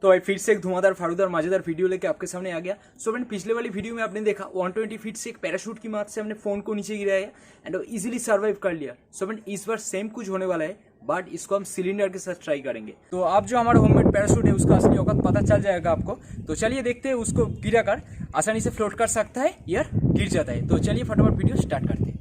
तो भाई फिर से एक धुआंधार फाड़ूदार मजेदार वीडियो लेके आपके सामने आ गया। सो फ्रेंड, पिछले वाली वीडियो में आपने देखा 120 फीट से एक पैराशूट की मदद से हमने फोन को नीचे गिराया एंड इजीली सर्वाइव कर लिया। सो फ्रेंड, इस बार सेम कुछ होने वाला है, बट इसको हम सिलेंडर के साथ ट्राई करेंगे। तो अब जो हमारा होममेड पैराशूट है उसका असली औकात पता चल जाएगा आपको। तो चलिए देखते हैं उसको गिरा कर आसानी से फ्लोट कर सकता है या गिर जाता है। तो चलिए फटाफट वीडियो स्टार्ट करते हैं।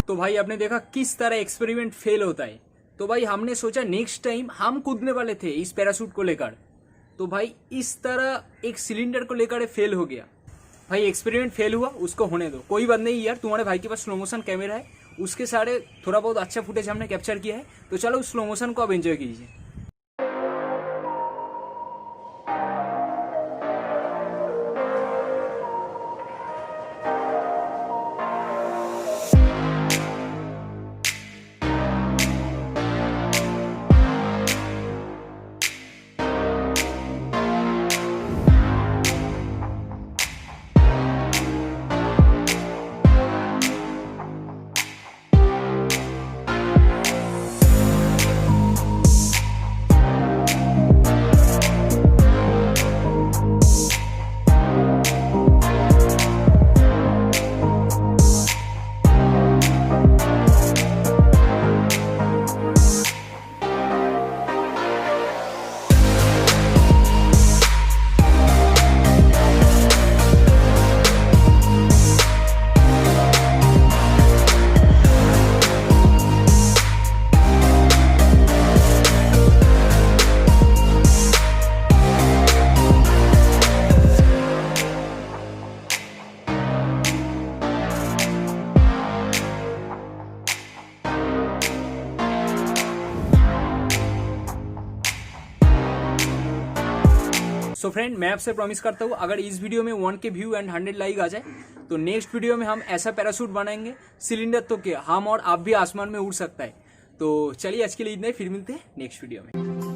तो भाई आपने देखा किस तरह एक्सपेरिमेंट फेल होता है। तो भाई हमने सोचा नेक्स्ट टाइम हम कूदने वाले थे इस पैराशूट को लेकर, तो भाई इस तरह एक सिलेंडर को लेकर फेल हो गया। भाई एक्सपेरिमेंट फेल हुआ, उसको होने दो, कोई बात नहीं यार। तुम्हारे भाई के पास स्लो मोशन कैमरा है, उसके सारे थोड़ा बहुत अच्छा फुटेज हमने कैप्चर किया है, तो चलो उस स्लो मोशन को आप एंजॉय कीजिए। सो फ्रेंड, मैं आपसे प्रॉमिस करता हूँ अगर इस वीडियो में 1K व्यू एंड 100 लाइक आ जाए तो नेक्स्ट वीडियो में हम ऐसा पैराशूट बनाएंगे सिलेंडर तो क्या हम और आप भी आसमान में उड़ सकता है। तो चलिए आज के लिए इतना ही, फिर मिलते हैं नेक्स्ट वीडियो में।